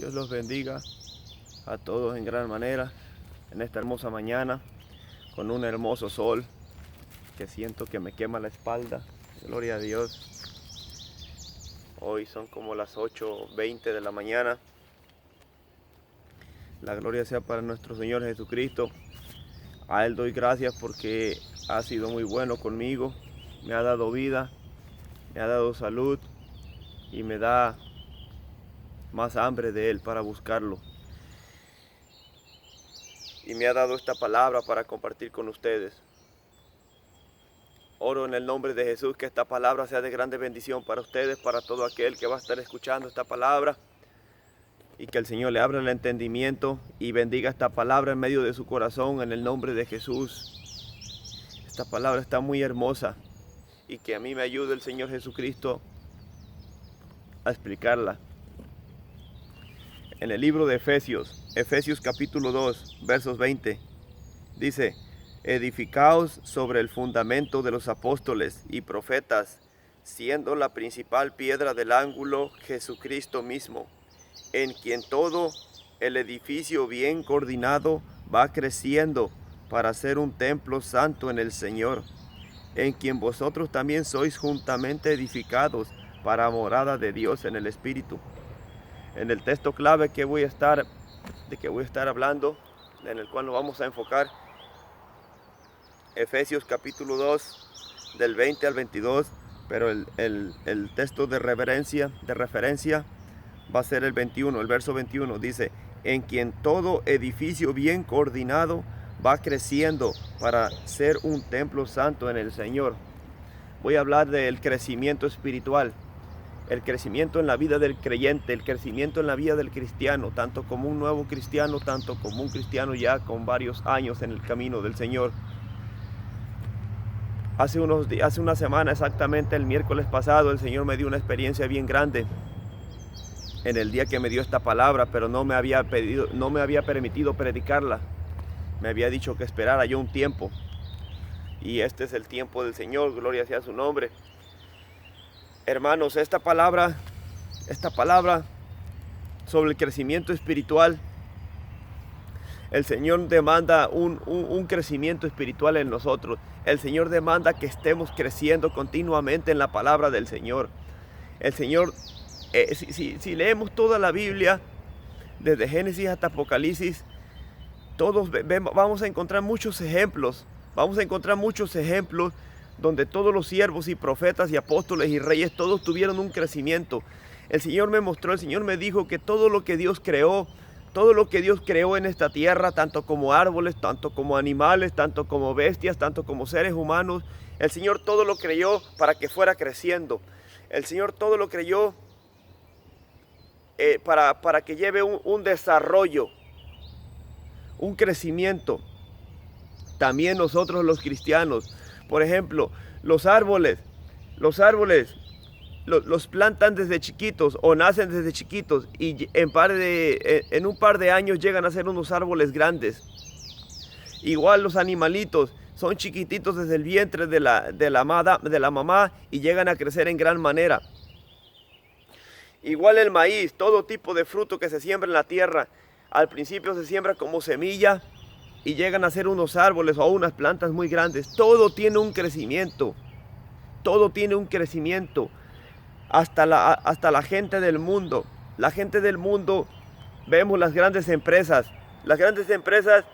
Dios los bendiga a todos en gran manera en esta hermosa mañana con un hermoso sol que siento que me quema la espalda. Gloria a Dios. Hoy son como las 8:20 de la mañana. La gloria sea para nuestro Señor Jesucristo. A Él doy gracias porque ha sido muy bueno conmigo. Me ha dado vida, me ha dado salud y me da más hambre de Él para buscarlo. Y me ha dado esta palabra para compartir con ustedes. Oro en el nombre de Jesús que esta palabra sea de grande bendición para ustedes, para todo aquel que va a estar escuchando esta palabra. Y que el Señor le abra el entendimiento y bendiga esta palabra en medio de su corazón en el nombre de Jesús. Esta palabra está muy hermosa y que a mí me ayude el Señor Jesucristo a explicarla. En el libro de Efesios capítulo 2, versos 20, dice: edificaos sobre el fundamento de los apóstoles y profetas, siendo la principal piedra del ángulo Jesucristo mismo, en quien todo el edificio bien coordinado va creciendo para ser un templo santo en el Señor, en quien vosotros también sois juntamente edificados para morada de Dios en el Espíritu. En el texto clave que voy a estar hablando, en el cual nos vamos a enfocar, Efesios capítulo 2, del 20 al 22, pero el texto de referencia va a ser el 21, el verso 21, dice: en quien todo edificio bien coordinado va creciendo para ser un templo santo en el Señor. Voy a hablar del crecimiento espiritual, el crecimiento en la vida del creyente, el crecimiento en la vida del cristiano, tanto como un nuevo cristiano, tanto como un cristiano ya con varios años en el camino del Señor. Hace una semana exactamente, el miércoles pasado, el Señor me dio una experiencia bien grande en el día que me dio esta palabra, pero no me había permitido predicarla. Me había dicho que esperara yo un tiempo. Y este es el tiempo del Señor, gloria sea su nombre. Hermanos, esta palabra sobre el crecimiento espiritual, el Señor demanda un crecimiento espiritual en nosotros. El Señor demanda que estemos creciendo continuamente en la palabra del Señor. El Señor, si leemos toda la Biblia, desde Génesis hasta Apocalipsis, vamos a encontrar muchos ejemplos. Vamos a encontrar muchos ejemplos donde todos los siervos y profetas y apóstoles y reyes, todos tuvieron un crecimiento. El Señor me dijo que todo lo que Dios creó en esta tierra, tanto como árboles, tanto como animales, tanto como bestias, tanto como seres humanos, el Señor todo lo creó para que fuera creciendo. El Señor todo lo creyó para que lleve un desarrollo, un crecimiento. También nosotros los cristianos, por ejemplo, los árboles los plantan desde chiquitos o nacen desde chiquitos y en un par de años llegan a ser unos árboles grandes. Igual los animalitos son chiquititos desde el vientre de la mamá y llegan a crecer en gran manera. Igual el maíz, todo tipo de fruto que se siembra en la tierra, al principio se siembra como semilla y llegan a ser unos árboles o unas plantas muy grandes. Todo tiene un crecimiento. Todo tiene un crecimiento. Hasta la gente del mundo. La gente del mundo, vemos las grandes empresas. Las grandes empresas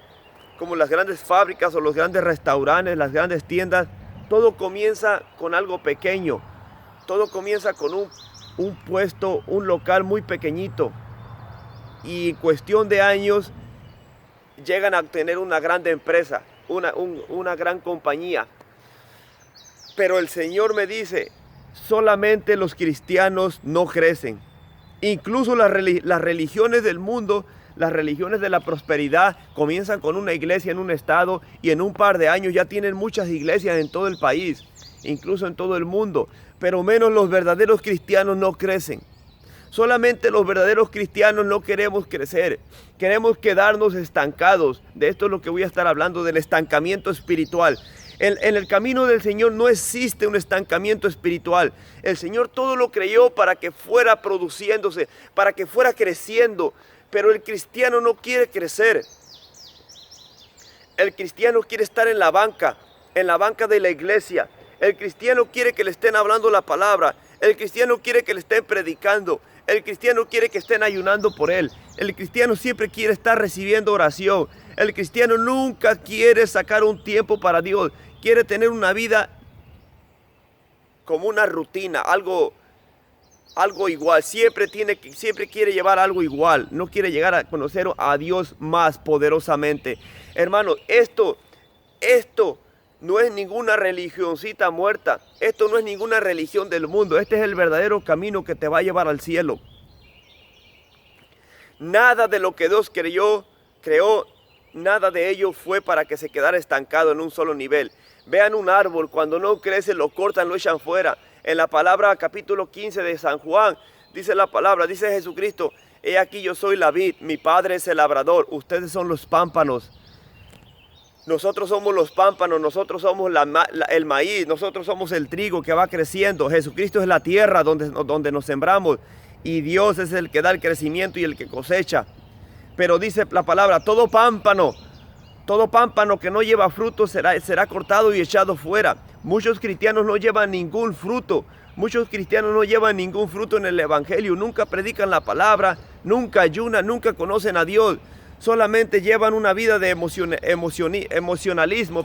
como las grandes fábricas o los grandes restaurantes, las grandes tiendas. Todo comienza con algo pequeño. Todo comienza con un puesto, un local muy pequeñito. Y en cuestión de años llegan a tener una gran empresa, una gran compañía. Pero el Señor me dice, solamente los cristianos no crecen. Incluso las religiones del mundo, las religiones de la prosperidad, comienzan con una iglesia en un estado y en un par de años ya tienen muchas iglesias en todo el país, incluso en todo el mundo. Pero menos los verdaderos cristianos no crecen. Solamente los verdaderos cristianos no queremos crecer, queremos quedarnos estancados. De esto es lo que voy a estar hablando, del estancamiento espiritual. En el camino del Señor no existe un estancamiento espiritual. El Señor todo lo creó para que fuera produciéndose, para que fuera creciendo. Pero el cristiano no quiere crecer. El cristiano quiere estar en la banca de la iglesia. El cristiano quiere que le estén hablando la palabra. El cristiano quiere que le estén predicando. El cristiano quiere que estén ayunando por él. El cristiano siempre quiere estar recibiendo oración. El cristiano nunca quiere sacar un tiempo para Dios. Quiere tener una vida como una rutina, algo igual. Siempre quiere llevar algo igual. No quiere llegar a conocer a Dios más poderosamente. Hermano, esto no es ninguna religioncita muerta. Esto no es ninguna religión del mundo. Este es el verdadero camino que te va a llevar al cielo. Nada de lo que Dios creó, nada de ello fue para que se quedara estancado en un solo nivel. Vean un árbol, cuando no crece lo cortan, lo echan fuera. En la palabra capítulo 15 de San Juan, dice la palabra, dice Jesucristo: he aquí yo soy la vid, mi Padre es el labrador, ustedes son los pámpanos. Nosotros somos los pámpanos, nosotros somos el maíz, nosotros somos el trigo que va creciendo. Jesucristo es la tierra donde nos sembramos y Dios es el que da el crecimiento y el que cosecha. Pero dice la palabra, todo pámpano que no lleva fruto será cortado y echado fuera. Muchos cristianos no llevan ningún fruto. Muchos cristianos no llevan ningún fruto en el evangelio. Nunca predican la palabra, nunca ayunan, nunca conocen a Dios. Solamente llevan una vida de emocionalismo.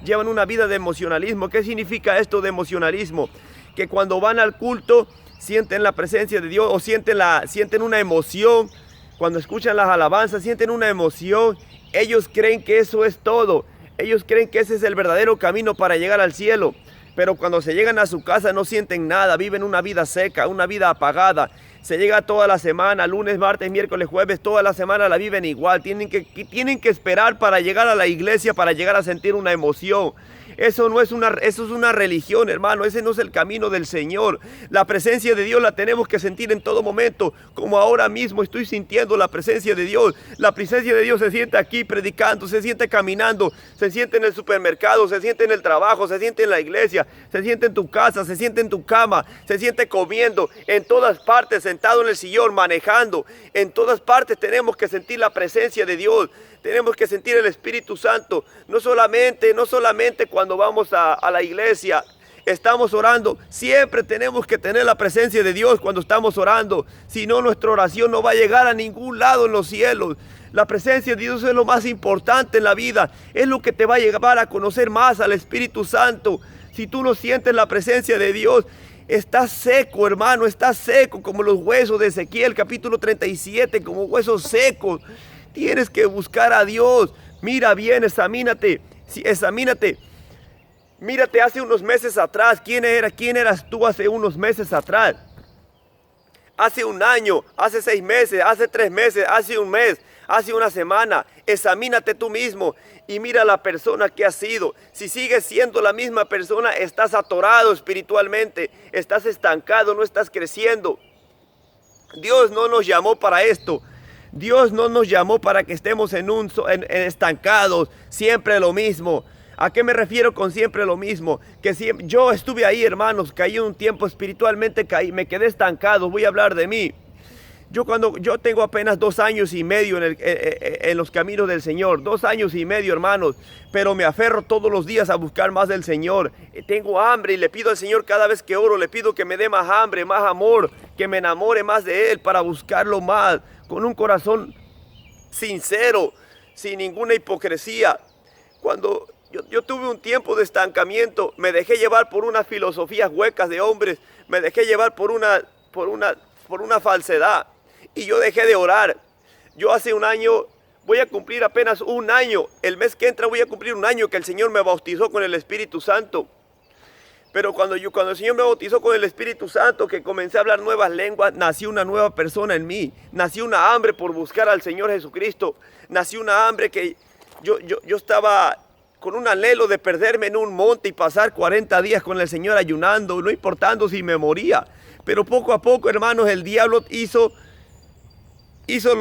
Llevan una vida de emocionalismo. ¿Qué significa esto de emocionalismo? Que cuando van al culto sienten la presencia de Dios o sienten una emoción. Cuando escuchan las alabanzas sienten una emoción. Ellos creen que eso es todo. Ellos creen que ese es el verdadero camino para llegar al cielo. Pero cuando se llegan a su casa no sienten nada. Viven una vida seca, una vida apagada. Se llega toda la semana, lunes, martes, miércoles, jueves, toda la semana la viven igual. Tienen que esperar para llegar a la iglesia, para llegar a sentir una emoción. Eso es una religión, hermano. Ese no es el camino del Señor. La presencia de Dios la tenemos que sentir en todo momento. Como ahora mismo estoy sintiendo la presencia de Dios. La presencia de Dios se siente aquí predicando, se siente caminando, se siente en el supermercado, se siente en el trabajo, se siente en la iglesia, se siente en tu casa, se siente en tu cama, se siente comiendo, en todas partes, sentado en el sillón, manejando. En todas partes tenemos que sentir la presencia de Dios. Tenemos que sentir el Espíritu Santo. No solamente cuando vamos a la iglesia, estamos orando. Siempre tenemos que tener la presencia de Dios cuando estamos orando. Si no, nuestra oración no va a llegar a ningún lado en los cielos. La presencia de Dios es lo más importante en la vida. Es lo que te va a llevar a conocer más al Espíritu Santo. Si tú no sientes la presencia de Dios, estás seco, hermano. Estás seco como los huesos de Ezequiel, capítulo 37, como huesos secos. Tienes que buscar a Dios. Mira bien, examínate. Examínate. Mírate hace unos meses atrás. ¿Quién eras tú hace unos meses atrás? Hace un año, hace 6 meses, hace 3 meses, hace un mes, hace una semana. Examínate tú mismo y mira la persona que has sido. Si sigues siendo la misma persona, estás atorado espiritualmente. Estás estancado, no estás creciendo. Dios no nos llamó para esto. Dios no nos llamó para que estemos estancados, siempre lo mismo. ¿A qué me refiero con siempre lo mismo? Yo estuve ahí, hermanos, caí un tiempo espiritualmente, me quedé estancado. Voy a hablar de mí. Yo tengo apenas 2 años y medio en los caminos del Señor. 2 años y medio, hermanos. Pero me aferro todos los días a buscar más del Señor. Tengo hambre y le pido al Señor cada vez que oro. Le pido que me dé más hambre, más amor. Que me enamore más de Él para buscarlo más. Con un corazón sincero, sin ninguna hipocresía. Cuando yo tuve un tiempo de estancamiento, me dejé llevar por unas filosofías huecas de hombres. Me dejé llevar por una falsedad. Y yo dejé de orar. Yo hace un año, voy a cumplir apenas un año. El mes que entra voy a cumplir un año que el Señor me bautizó con el Espíritu Santo. Pero cuando el Señor me bautizó con el Espíritu Santo, que comencé a hablar nuevas lenguas, nació una nueva persona en mí. Nació una hambre por buscar al Señor Jesucristo. Nació una hambre que yo estaba con un anhelo de perderme en un monte y pasar 40 días con el Señor ayunando, no importando si me moría. Pero poco a poco, hermanos, el diablo hizo hizo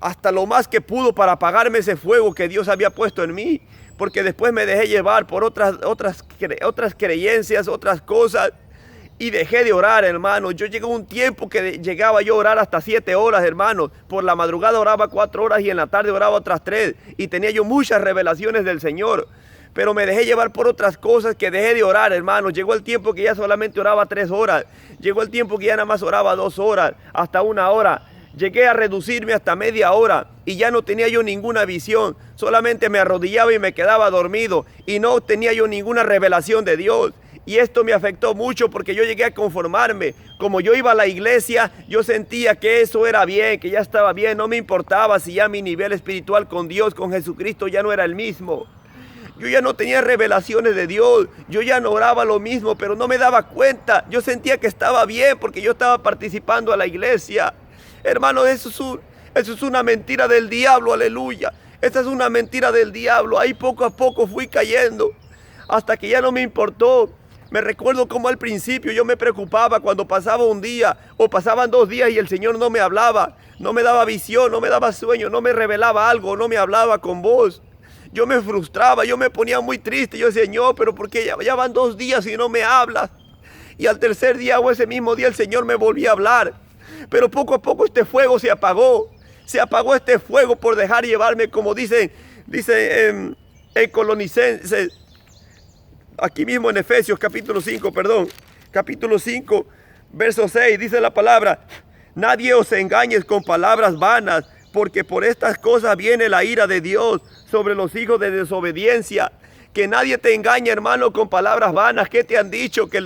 hasta lo más que pudo para apagarme ese fuego que Dios había puesto en mí. Porque después me dejé llevar por otras creencias, otras cosas. Y dejé de orar, hermano. Yo llegué a un tiempo que llegaba yo a orar hasta 7 horas, hermano. Por la madrugada oraba 4 horas y en la tarde oraba otras 3. Y tenía yo muchas revelaciones del Señor. Pero me dejé llevar por otras cosas que dejé de orar, hermano. Llegó el tiempo que ya solamente oraba 3 horas. Llegó el tiempo que ya nada más oraba 2 horas, hasta 1 hora. Llegué a reducirme hasta media hora y ya no tenía yo ninguna visión. Solamente me arrodillaba y me quedaba dormido y no tenía yo ninguna revelación de Dios. Y esto me afectó mucho porque yo llegué a conformarme. Como yo iba a la iglesia, yo sentía que eso era bien, que ya estaba bien. No me importaba si ya mi nivel espiritual con Dios, con Jesucristo, ya no era el mismo. Yo ya no tenía revelaciones de Dios. Yo ya no oraba lo mismo, pero no me daba cuenta. Yo sentía que estaba bien porque yo estaba participando a la iglesia. Hermano, eso es una mentira del diablo, aleluya. Esa es una mentira del diablo. Ahí poco a poco fui cayendo hasta que ya no me importó. Me recuerdo como al principio yo me preocupaba cuando pasaba un día o pasaban 2 días y el Señor no me hablaba, no me daba visión, no me daba sueño, no me revelaba algo, no me hablaba con voz. Yo me frustraba, yo me ponía muy triste. Yo decía, Señor, pero ¿por qué ya van 2 días y no me hablas? Y al tercer día o ese mismo día el Señor me volvía a hablar. Pero poco a poco este fuego se apagó. Se apagó este fuego por dejar llevarme, como dice en Colonicenses. Aquí mismo en Efesios capítulo 5, capítulo 5, verso 6, dice la palabra: nadie os engañes con palabras vanas, porque por estas cosas viene la ira de Dios sobre los hijos de desobediencia. Que nadie te engañe, hermano, con palabras vanas. ¿Qué te han dicho? Que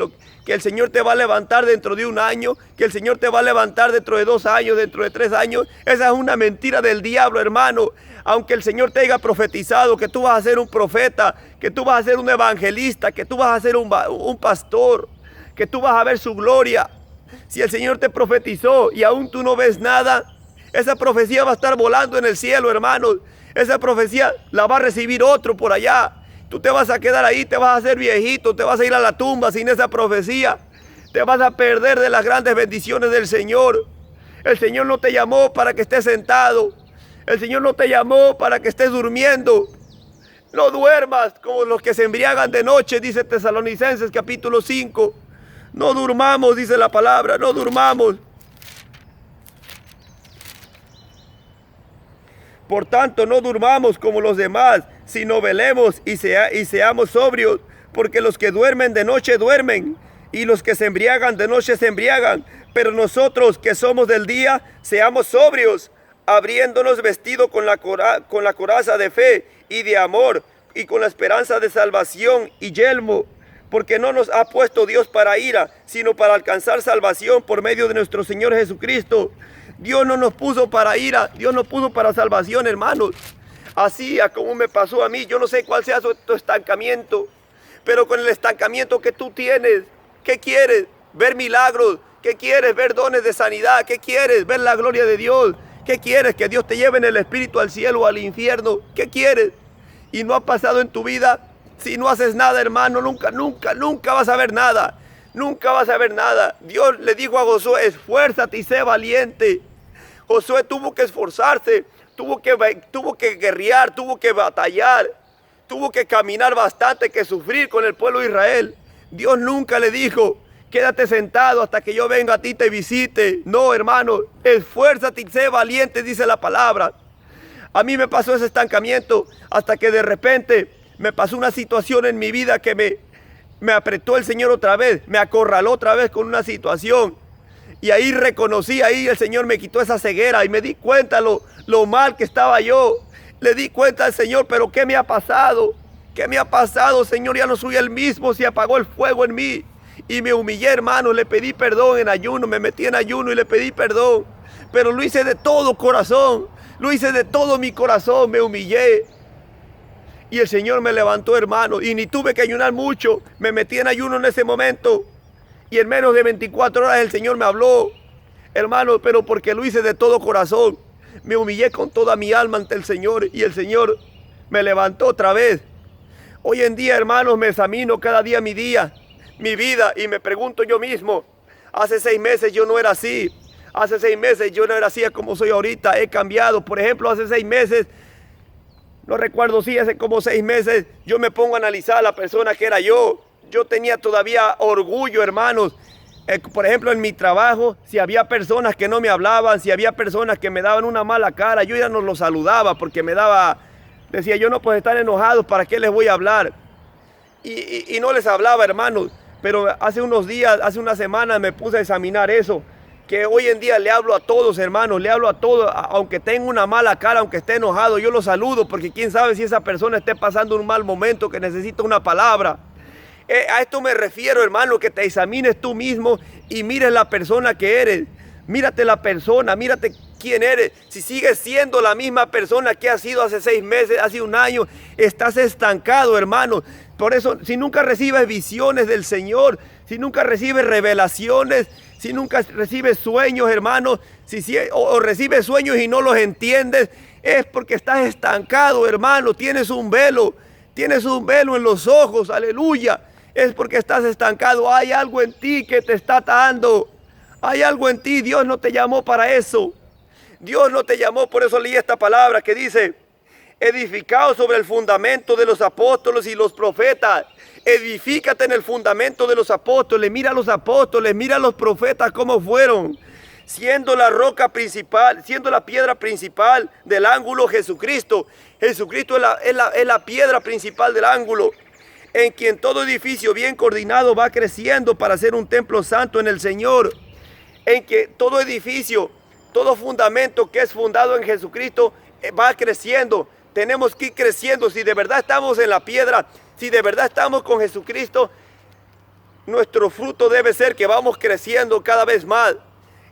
el Señor te va a levantar dentro de 1 año, que el Señor te va a levantar dentro de 2 años, dentro de 3 años. Esa es una mentira del diablo, hermano. Aunque el Señor te haya profetizado que tú vas a ser un profeta, que tú vas a ser un evangelista, que tú vas a ser un pastor, que tú vas a ver su gloria. Si el Señor te profetizó y aún tú no ves nada, esa profecía va a estar volando en el cielo, hermanos. Esa profecía la va a recibir otro por allá. Tú te vas a quedar ahí, te vas a hacer viejito, te vas a ir a la tumba sin esa profecía. Te vas a perder de las grandes bendiciones del Señor. El Señor no te llamó para que estés sentado. El Señor no te llamó para que estés durmiendo. No duermas como los que se embriagan de noche, dice Tesalonicenses capítulo 5. No durmamos, dice la palabra, no durmamos. Por tanto, no durmamos como los demás, sino velemos y seamos sobrios, porque los que duermen de noche duermen, y los que se embriagan de noche se embriagan. Pero nosotros que somos del día, seamos sobrios, abriéndonos vestido con la coraza de fe y de amor, y con la esperanza de salvación y yelmo, porque no nos ha puesto Dios para ira, sino para alcanzar salvación por medio de nuestro Señor Jesucristo. Dios no nos puso para ira, Dios nos puso para salvación, hermanos. Así como me pasó a mí. Yo no sé cuál sea tu estancamiento, pero con el estancamiento que tú tienes, ¿qué quieres? Ver milagros. ¿Qué quieres? Ver dones de sanidad. ¿Qué quieres? Ver la gloria de Dios. ¿Qué quieres? Que Dios te lleve en el espíritu al cielo o al infierno. ¿Qué quieres? Y no ha pasado en tu vida. Si no haces nada, hermano, nunca vas a ver nada. Nunca vas a ver nada. Dios le dijo a Josué: esfuérzate y sé valiente. Josué tuvo que esforzarse, tuvo que guerrear, tuvo que batallar, tuvo que caminar bastante, que sufrir con el pueblo de Israel. Dios nunca le dijo: quédate sentado hasta que yo venga a ti y te visite. No, hermano, esfuérzate y sé valiente, dice la palabra. A mí me pasó ese estancamiento hasta que de repente me pasó una situación en mi vida que me apretó el Señor otra vez, me acorraló otra vez con una situación. Y ahí reconocí, ahí el Señor me quitó esa ceguera y me di cuenta lo mal que estaba yo. Le di cuenta al Señor, pero ¿qué me ha pasado? ¿Qué me ha pasado, Señor? Ya no soy el mismo, se apagó el fuego en mí. Y me humillé, hermano, le pedí perdón en ayuno, me metí en ayuno y le pedí perdón. Pero lo hice de todo corazón, lo hice de todo mi corazón, me humillé. Y el Señor me levantó, hermano, y ni tuve que ayunar mucho, me metí en ayuno en ese momento. Y en menos de 24 horas el Señor me habló, hermano, pero porque lo hice de todo corazón. Me humillé con toda mi alma ante el Señor y el Señor me levantó otra vez. Hoy en día, hermanos, me examino cada día mi vida, y me pregunto yo mismo: hace 6 meses yo no era así, Hace 6 meses yo no era así como soy ahorita, he cambiado. Por ejemplo, hace 6 meses, no recuerdo si hace como 6 meses, yo me pongo a analizar a la persona que era yo. Yo tenía todavía orgullo, hermanos. Por ejemplo, en mi trabajo, si había personas que no me hablaban, si había personas que me daban una mala cara, yo ya no los saludaba porque decía yo, no, pues están enojados, ¿para qué les voy a hablar? Y no les hablaba, hermanos. Pero hace unos días, hace una semana me puse a examinar eso, que hoy en día le hablo a todos, hermanos, le hablo a todos, aunque tenga una mala cara, aunque esté enojado, yo lo saludo, porque quién sabe si esa persona esté pasando un mal momento, que necesita una palabra. A esto me refiero, hermano, que te examines tú mismo y mires la persona que eres. Mírate la persona, mírate quién eres. Si sigues siendo la misma persona que has sido hace 6 meses, hace un año, estás estancado, hermano. Por eso, si nunca recibes visiones del Señor, si nunca recibes revelaciones, si nunca recibes sueños, hermano, o recibes sueños y no los entiendes, es porque estás estancado, hermano. Tienes un velo en los ojos, aleluya. Es porque estás estancado. Hay algo en ti que te está atando. Hay algo en ti. Dios no te llamó para eso. Dios no te llamó. Por eso leí esta palabra que dice: edificado sobre el fundamento de los apóstoles y los profetas. Edifícate en el fundamento de los apóstoles. Mira a los apóstoles, mira a los profetas cómo fueron. Siendo la roca principal, siendo la piedra principal del ángulo Jesucristo. Jesucristo es la piedra principal del ángulo, en quien todo edificio bien coordinado va creciendo para ser un templo santo en el Señor. En que todo edificio, todo fundamento que es fundado en Jesucristo va creciendo. Tenemos que ir creciendo. Si de verdad estamos en la piedra, si de verdad estamos con Jesucristo, nuestro fruto debe ser que vamos creciendo cada vez más.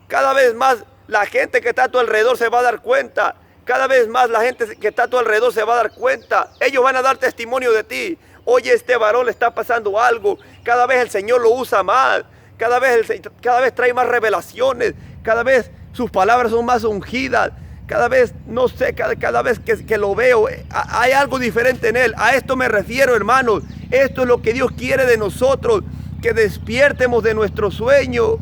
Cada vez más la gente que está a tu alrededor se va a dar cuenta. Cada vez más la gente que está a tu alrededor se va a dar cuenta. Ellos van a dar testimonio de ti. Oye, este varón le está pasando algo. Cada vez el Señor lo usa más. Cada vez trae más revelaciones. Cada vez sus palabras son más ungidas. Cada vez, no sé, cada vez que lo veo, hay algo diferente en él. A esto me refiero, hermanos. Esto es lo que Dios quiere de nosotros. Que despiertemos de nuestro sueño.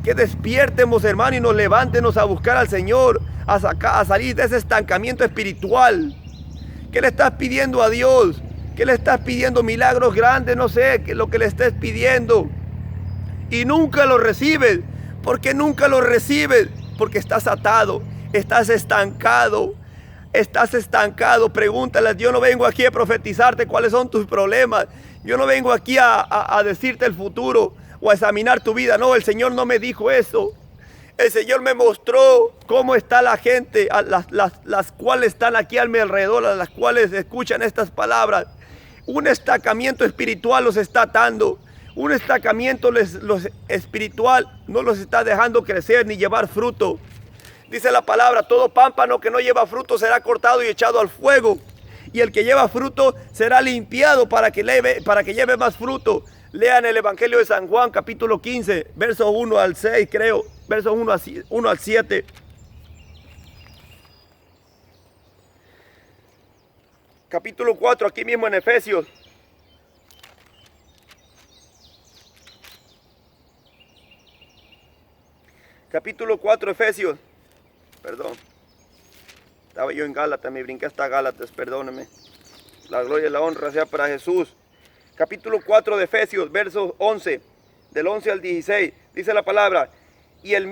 Que despiertemos, hermano, y nos levantemos a buscar al Señor. A salir de ese estancamiento espiritual. ¿Qué le estás pidiendo a Dios? ¿Qué le estás pidiendo? Milagros grandes, no sé, lo que le estés pidiendo. Y nunca lo recibes. ¿Por qué nunca lo recibes? Porque estás atado, estás estancado. Estás estancado. Pregúntale. Yo no vengo aquí a profetizarte cuáles son tus problemas. Yo no vengo aquí a decirte el futuro o a examinar tu vida. No, el Señor no me dijo eso. El Señor me mostró cómo está la gente, las cuales están aquí a mi alrededor, a las cuales escuchan estas palabras. Un estancamiento espiritual los está atando. Un estancamiento espiritual no los está dejando crecer ni llevar fruto. Dice la palabra: todo pámpano que no lleva fruto será cortado y echado al fuego. Y el que lleva fruto será limpiado para que lleve más fruto. Lean el Evangelio de San Juan, capítulo 15, versos 1 al 6, creo. Versos 1 al 7. Capítulo 4, aquí mismo en Efesios. Capítulo 4, Efesios. Perdón. Estaba yo en Gálatas, me brinqué hasta Gálatas, perdóneme. La gloria y la honra sea para Jesús. Capítulo 4 de Efesios, versos 11. Del 11 al 16. Dice la palabra: y él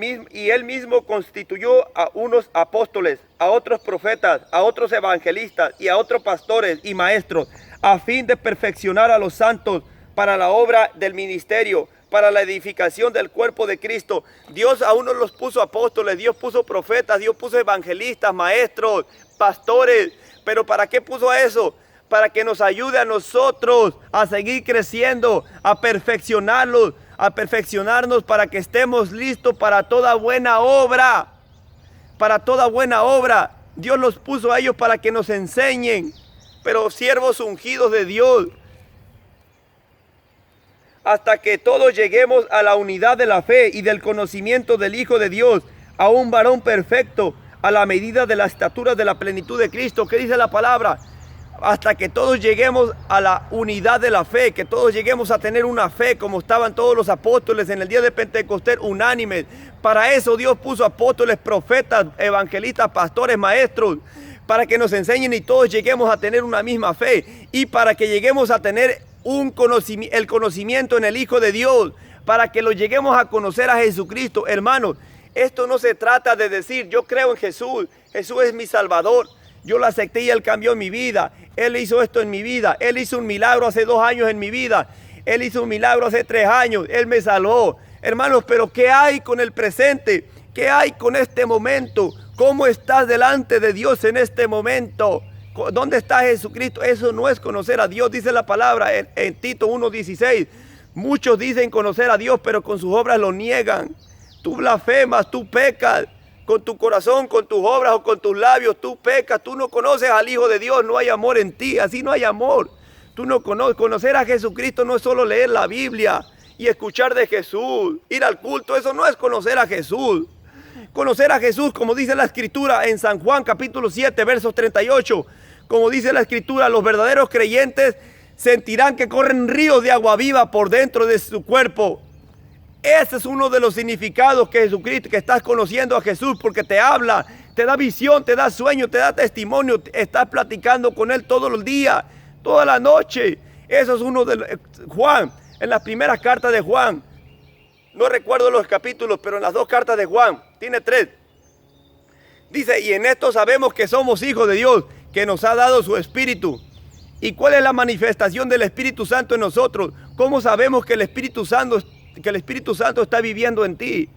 mismo constituyó a unos apóstoles, a otros profetas, a otros evangelistas y a otros pastores y maestros, a fin de perfeccionar a los santos para la obra del ministerio, para la edificación del cuerpo de Cristo. Dios a unos los puso apóstoles, Dios puso profetas, Dios puso evangelistas, maestros, pastores. ¿Pero para qué puso eso? Para que nos ayude a nosotros a seguir creciendo, a perfeccionarnos, para que estemos listos para toda buena obra. Para toda buena obra. Dios los puso a ellos para que nos enseñen, pero siervos ungidos de Dios. Hasta que todos lleguemos a la unidad de la fe y del conocimiento del Hijo de Dios, a un varón perfecto, a la medida de la estatura de la plenitud de Cristo. ¿Qué dice la palabra? hasta que todos lleguemos a la unidad de la fe, que todos lleguemos a tener una fe como estaban todos los apóstoles en el día de Pentecostés, unánimes. Para eso Dios puso apóstoles, profetas, evangelistas, pastores, maestros, para que nos enseñen y todos lleguemos a tener una misma fe, y para que lleguemos a tener el conocimiento en el Hijo de Dios, para que lo lleguemos a conocer a Jesucristo. Hermanos, esto no se trata de decir yo creo en Jesús, Jesús es mi Salvador, yo lo acepté y Él cambió mi vida, Él hizo esto en mi vida, Él hizo un milagro hace 2 años en mi vida, Él hizo un milagro hace 3 años, Él me salvó. Hermanos, pero ¿qué hay con el presente? ¿Qué hay con este momento? ¿Cómo estás delante de Dios en este momento? ¿Dónde está Jesucristo? Eso no es conocer a Dios, dice la palabra en Tito 1:16. Muchos dicen conocer a Dios, pero con sus obras lo niegan. Tú blasfemas, tú pecas. Con tu corazón, con tus obras o con tus labios, tú pecas. Tú no conoces al Hijo de Dios, no hay amor en ti. Así no hay amor. Tú no conoces. Conocer a Jesucristo no es solo leer la Biblia y escuchar de Jesús, ir al culto. Eso no es conocer a Jesús. Conocer a Jesús, como dice la Escritura en San Juan capítulo 7, versos 38. Como dice la Escritura, los verdaderos creyentes sentirán que corren ríos de agua viva por dentro de su cuerpo. Ese es uno de los significados que Jesucristo, que estás conociendo a Jesús, porque te habla, te da visión, te da sueño, te da testimonio, estás platicando con Él todos los días, toda la noche. Eso es uno de Juan, en las primeras cartas de Juan. No recuerdo los capítulos, pero en las 2 cartas de Juan, tiene 3. Dice, y en esto sabemos que somos hijos de Dios, que nos ha dado su Espíritu. ¿Y cuál es la manifestación del Espíritu Santo en nosotros? ¿Cómo sabemos que el Espíritu Santo está viviendo en ti?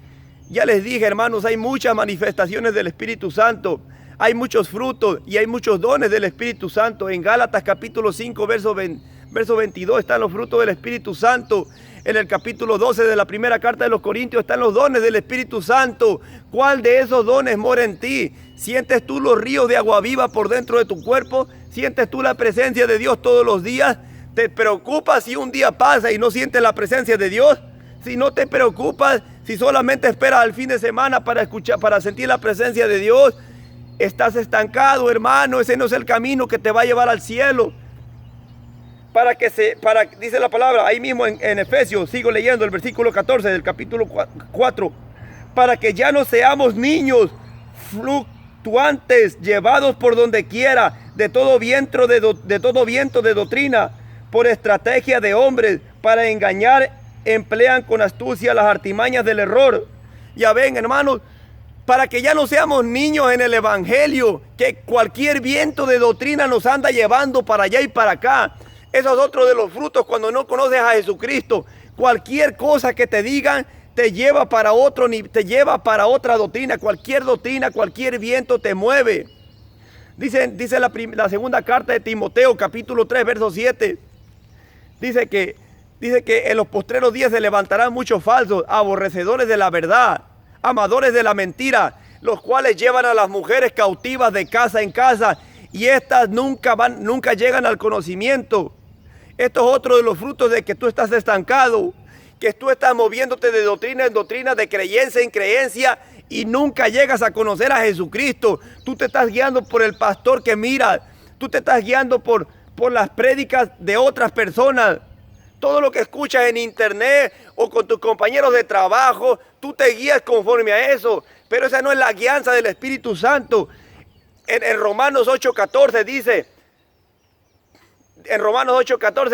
Ya les dije, hermanos, hay muchas manifestaciones del Espíritu Santo. Hay muchos frutos y hay muchos dones del Espíritu Santo. En Gálatas capítulo 5, verso 22 están los frutos del Espíritu Santo. En el capítulo 12 de la primera carta de los Corintios están los dones del Espíritu Santo. ¿Cuál de esos dones mora en ti? ¿Sientes tú los ríos de agua viva por dentro de tu cuerpo? ¿Sientes tú la presencia de Dios todos los días? ¿Te preocupas si un día pasa y no sientes la presencia de Dios? Si no te preocupas, si solamente esperas al fin de semana para sentir la presencia de Dios, estás estancado, hermano. Ese no es el camino que te va a llevar al cielo. Dice la palabra ahí mismo en Efesios, sigo leyendo el versículo 14 del capítulo 4, para que ya no seamos niños fluctuantes, llevados por donde quiera, de todo viento de doctrina, por estrategia de hombres, para engañar, emplean con astucia las artimañas del error. Ya ven, hermanos, para que ya no seamos niños en el evangelio, que cualquier viento de doctrina nos anda llevando para allá y para acá. Eso es otro de los frutos cuando no conoces a Jesucristo. Cualquier cosa que te digan te lleva para otra doctrina. Cualquier doctrina, cualquier viento te mueve. Dice la segunda carta de Timoteo, capítulo 3, verso 7. Dice que en los postreros días se levantarán muchos falsos, aborrecedores de la verdad, amadores de la mentira, los cuales llevan a las mujeres cautivas de casa en casa, y estas nunca llegan al conocimiento. Esto es otro de los frutos de que tú estás estancado, que tú estás moviéndote de doctrina en doctrina, de creencia en creencia, y nunca llegas a conocer a Jesucristo. Tú te estás guiando por el pastor que miras, tú te estás guiando por las prédicas de otras personas. Todo lo que escuchas en internet o con tus compañeros de trabajo, tú te guías conforme a eso, pero esa no es la guianza del Espíritu Santo. En Romanos 8:14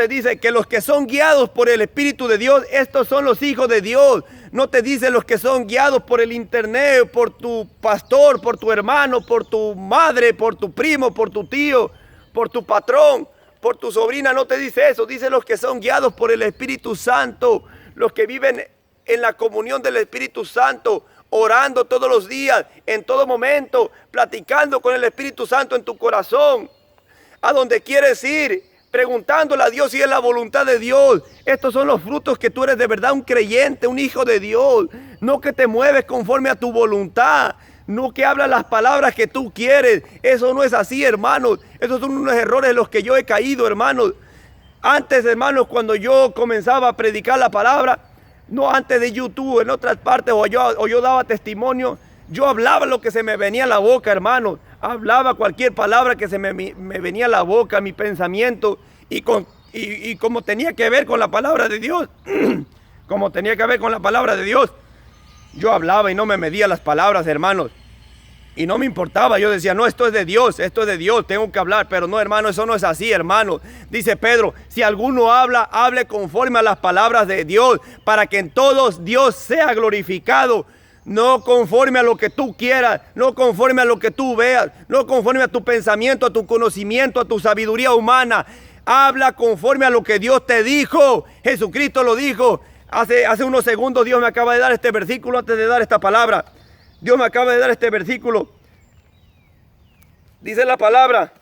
dice que los que son guiados por el Espíritu de Dios, estos son los hijos de Dios. No te dice los que son guiados por el internet, por tu pastor, por tu hermano, por tu madre, por tu primo, por tu tío, por tu patrón, por tu sobrina. No te dice eso, dice los que son guiados por el Espíritu Santo, los que viven en la comunión del Espíritu Santo, orando todos los días, en todo momento, platicando con el Espíritu Santo en tu corazón, a donde quieres ir, preguntándole a Dios si es la voluntad de Dios. Estos son los frutos que tú eres de verdad un creyente, un hijo de Dios, no que te mueves conforme a tu voluntad, no que hablas las palabras que tú quieres. Eso no es así, hermanos. Esos son unos errores en los que yo he caído, hermanos. Antes, hermanos, cuando yo comenzaba a predicar la palabra, no antes de YouTube, en otras partes, o yo daba testimonio, Yo hablaba lo que se me venía a la boca, hermano. Hablaba cualquier palabra que se me venía a la boca, mi pensamiento. Y como tenía que ver con la palabra de Dios, como tenía que ver con la palabra de Dios, yo hablaba y no me medía las palabras, hermanos. Y no me importaba, yo decía, no, esto es de Dios, tengo que hablar. Pero no, hermano, eso no es así, hermano. Dice Pedro, si alguno habla, hable conforme a las palabras de Dios, para que en todos Dios sea glorificado. No conforme a lo que tú quieras, no conforme a lo que tú veas, no conforme a tu pensamiento, a tu conocimiento, a tu sabiduría humana. Habla conforme a lo que Dios te dijo. Jesucristo lo dijo. Hace unos segundos Dios me acaba de dar este versículo antes de dar esta palabra. Dios me acaba de dar este versículo. Dice la palabra.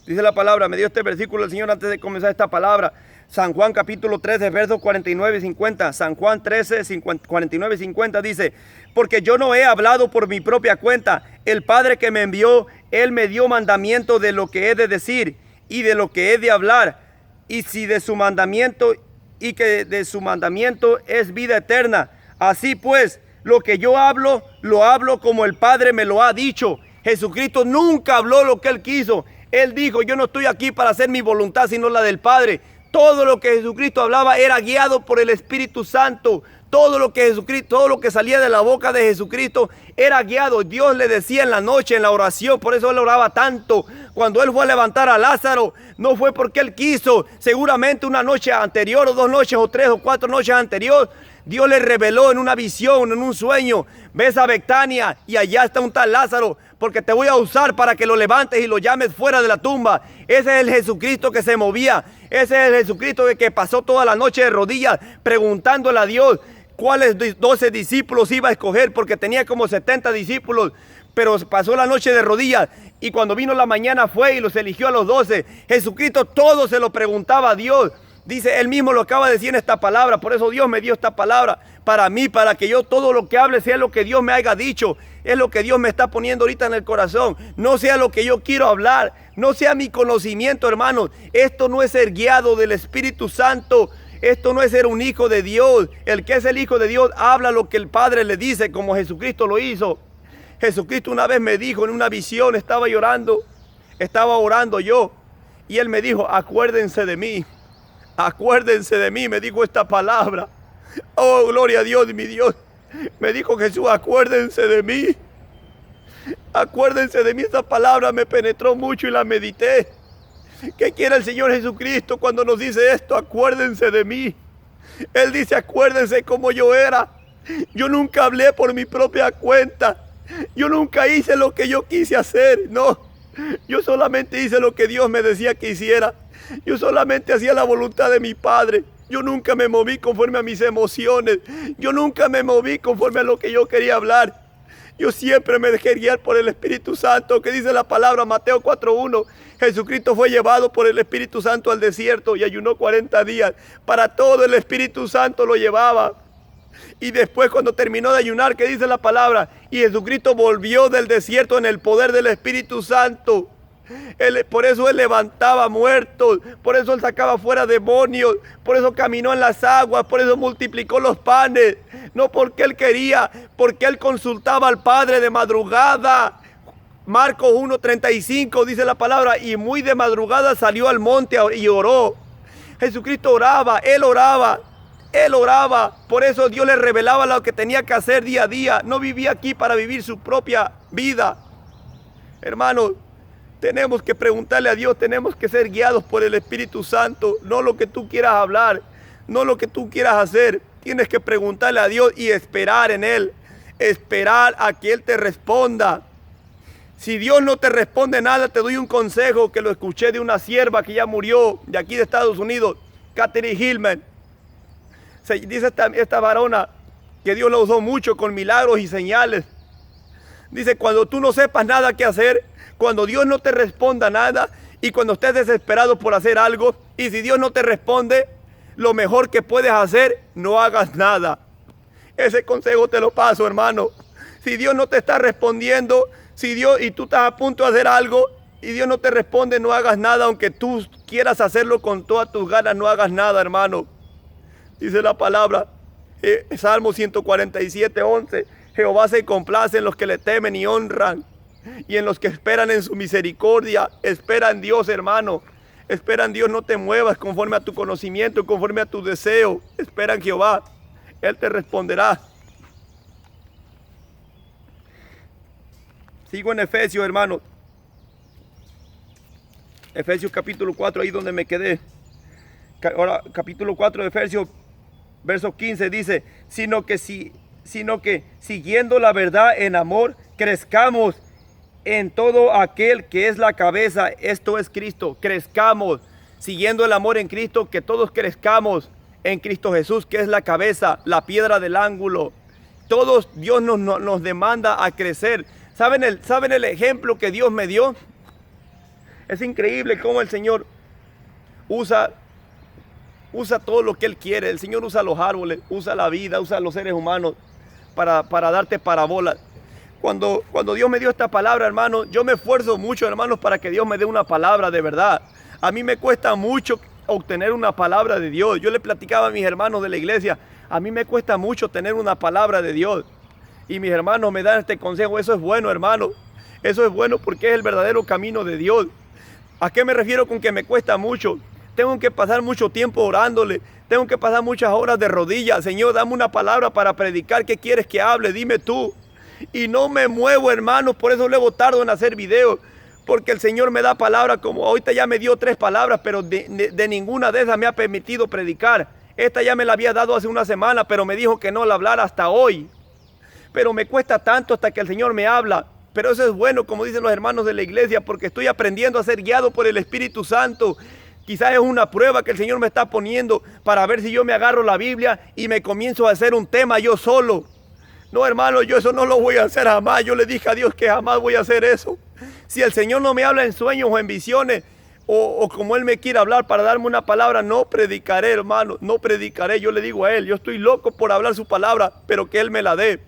Dice la palabra, me dio este versículo el Señor antes de comenzar esta palabra. San Juan capítulo 13, versos 49 y 50. San Juan 13, 49 y 50 dice, porque yo no he hablado por mi propia cuenta. El Padre que me envió, Él me dio mandamiento de lo que he de decir y de lo que he de hablar. Y si de su mandamiento, y que de su mandamiento es vida eterna. Así pues, lo que yo hablo, lo hablo como el Padre me lo ha dicho. Jesucristo nunca habló lo que Él quiso. Él dijo, yo no estoy aquí para hacer mi voluntad, sino la del Padre. Todo lo que Jesucristo hablaba era guiado por el Espíritu Santo. Todo lo que salía de la boca de Jesucristo era guiado. Dios le decía en la noche, en la oración, por eso Él oraba tanto. Cuando Él fue a levantar a Lázaro, no fue porque Él quiso. Seguramente una noche anterior, o 2 noches, o 3 o 4 noches anterior, Dios le reveló en una visión, en un sueño, ves a Betania y allá está un tal Lázaro, porque te voy a usar para que lo levantes y lo llames fuera de la tumba. Ese es el Jesucristo que se movía. Ese es el Jesucristo que pasó toda la noche de rodillas preguntándole a Dios cuáles 12 discípulos iba a escoger, porque tenía como 70 discípulos, pero pasó la noche de rodillas y cuando vino la mañana fue y los eligió a los 12. Jesucristo todo se lo preguntaba a Dios. Dice, Él mismo lo acaba de decir en esta palabra, por eso Dios me dio esta palabra para mí, para que yo todo lo que hable sea lo que Dios me haya dicho. Es lo que Dios me está poniendo ahorita en el corazón. No sea lo que yo quiero hablar, no sea mi conocimiento, hermanos. Esto no es ser guiado del Espíritu Santo. Esto no es ser un hijo de Dios. El que es el hijo de Dios habla lo que el Padre le dice, como Jesucristo lo hizo. Jesucristo una vez me dijo en una visión, estaba orando yo, y Él me dijo, acuérdense de mí. Acuérdense de mí, me dijo esta palabra. Oh, gloria a Dios, mi Dios. Me dijo Jesús, acuérdense de mí. Acuérdense de mí, esta palabra me penetró mucho y la medité. ¿Qué quiere el Señor Jesucristo cuando nos dice esto? Acuérdense de mí. Él dice, acuérdense cómo yo era. Yo nunca hablé por mi propia cuenta. Yo nunca hice lo que yo quise hacer, no. Yo solamente hice lo que Dios me decía que hiciera. Yo solamente hacía la voluntad de mi Padre. Yo nunca me moví conforme a mis emociones. Yo nunca me moví conforme a lo que yo quería hablar. Yo siempre me dejé guiar por el Espíritu Santo, que dice la palabra Mateo 4:1. Jesucristo fue llevado por el Espíritu Santo al desierto y ayunó 40 días. Para todo el Espíritu Santo lo llevaba. Y después cuando terminó de ayunar, ¿qué dice la palabra? Y Jesucristo volvió del desierto en el poder del Espíritu Santo. Por eso Él levantaba muertos, por eso Él sacaba fuera demonios, por eso caminó en las aguas, por eso multiplicó los panes. No porque Él quería, porque Él consultaba al Padre de madrugada. Marcos 1:35 dice la palabra, y muy de madrugada salió al monte y oró. Jesucristo oraba, Él oraba. Él oraba, por eso Dios le revelaba lo que tenía que hacer día a día. No vivía aquí para vivir su propia vida. Hermanos, tenemos que preguntarle a Dios, tenemos que ser guiados por el Espíritu Santo. No lo que tú quieras hablar, no lo que tú quieras hacer. Tienes que preguntarle a Dios y esperar en Él. Esperar a que Él te responda. Si Dios no te responde nada, te doy un consejo que lo escuché de una sierva que ya murió de aquí de Estados Unidos, Katherine Hillman. Se dice esta varona que Dios la usó mucho con milagros y señales. Dice, cuando tú no sepas nada que hacer, cuando Dios no te responda nada y cuando estés desesperado por hacer algo, y si Dios no te responde, lo mejor que puedes hacer, no hagas nada. Ese consejo te lo paso, hermano. Si Dios no te está respondiendo, si Dios y tú estás a punto de hacer algo y Dios no te responde, no hagas nada, aunque tú quieras hacerlo con todas tus ganas, no hagas nada, hermano. Dice la palabra, Salmo 147:11, Jehová se complace en los que le temen y honran, y en los que esperan en su misericordia. Espera en Dios, hermano. Espera en Dios, no te muevas conforme a tu conocimiento, conforme a tu deseo. Espera en Jehová, Él te responderá. Sigo en Efesios, hermano. Efesios capítulo 4, ahí donde me quedé. Ahora, capítulo 4 de Efesios, verso 15 dice, sino que siguiendo la verdad en amor, crezcamos en todo aquel que es la cabeza, esto es Cristo. Crezcamos, siguiendo el amor en Cristo, que todos crezcamos en Cristo Jesús, que es la cabeza, la piedra del ángulo. Todos, Dios nos demanda a crecer. ¿Saben el ejemplo que Dios me dio? Es increíble cómo el Señor usa todo lo que Él quiere. El Señor usa los árboles, usa la vida, usa los seres humanos para darte parábolas. Cuando Dios me dio esta palabra, hermano, yo me esfuerzo mucho, hermanos, para que Dios me dé una palabra de verdad. A mí me cuesta mucho obtener una palabra de Dios. Yo le platicaba a mis hermanos de la iglesia, a mí me cuesta mucho tener una palabra de Dios. Y mis hermanos me dan este consejo. Eso es bueno, hermano. Eso es bueno porque es el verdadero camino de Dios. ¿A qué me refiero con que me cuesta mucho? Tengo que pasar mucho tiempo orándole. Tengo que pasar muchas horas de rodillas. Señor, dame una palabra para predicar. ¿Qué quieres que hable? Dime tú. Y no me muevo, hermanos. Por eso luego tardo en hacer videos. Porque el Señor me da palabras, como ahorita ya me dio 3 palabras, pero de ninguna de esas me ha permitido predicar. Esta ya me la había dado hace una semana, pero me dijo que no la hablara hasta hoy. Pero me cuesta tanto hasta que el Señor me habla. Pero eso es bueno, como dicen los hermanos de la iglesia, porque estoy aprendiendo a ser guiado por el Espíritu Santo. Quizás es una prueba que el Señor me está poniendo para ver si yo me agarro la Biblia y me comienzo a hacer un tema yo solo. No, hermano, yo eso no lo voy a hacer jamás. Yo le dije a Dios que jamás voy a hacer eso. Si el Señor no me habla en sueños o en visiones, o como Él me quiere hablar para darme una palabra, no predicaré, hermano, no predicaré. Yo le digo a Él, yo estoy loco por hablar su palabra, pero que Él me la dé.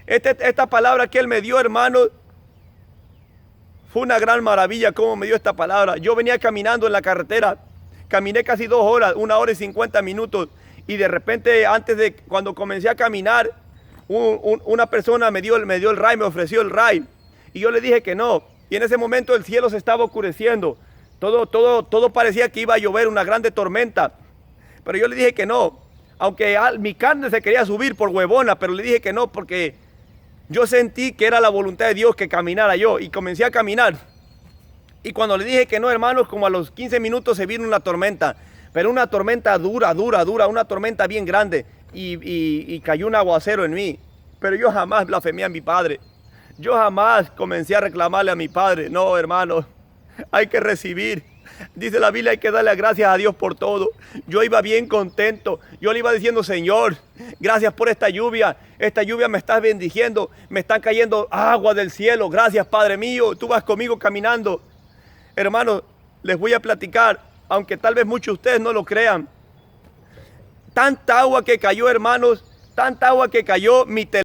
Esta palabra que Él me dio, hermano, fue una gran maravilla cómo me dio esta palabra. Yo venía caminando en la carretera, caminé casi 2 horas, 1 hora y 50 minutos, y de repente, cuando comencé a caminar, una persona me dio el ray, me ofreció el ray, y yo le dije que no, y en ese momento el cielo se estaba oscureciendo, todo parecía que iba a llover, una grande tormenta, pero yo le dije que no, aunque mi carne se quería subir por huevona, pero le dije que no porque yo sentí que era la voluntad de Dios que caminara yo, y comencé a caminar. Y cuando le dije que no, hermanos, como a los 15 minutos se vino una tormenta, pero una tormenta dura, una tormenta bien grande, y cayó un aguacero en mí. Pero yo jamás blasfemé a mi Padre. Yo jamás comencé a reclamarle a mi Padre. No, hermanos, hay que recibir. Dice la Biblia, hay que darle gracias a Dios por todo. Yo iba bien contento. Yo le iba diciendo, Señor, gracias por esta lluvia. Esta lluvia me estás bendiciendo. Me están cayendo agua del cielo. Gracias, Padre mío. Tú vas conmigo caminando. Hermanos, les voy a platicar, aunque tal vez muchos de ustedes no lo crean. Tanta agua que cayó, hermanos. Tanta agua que cayó. Mi teléfono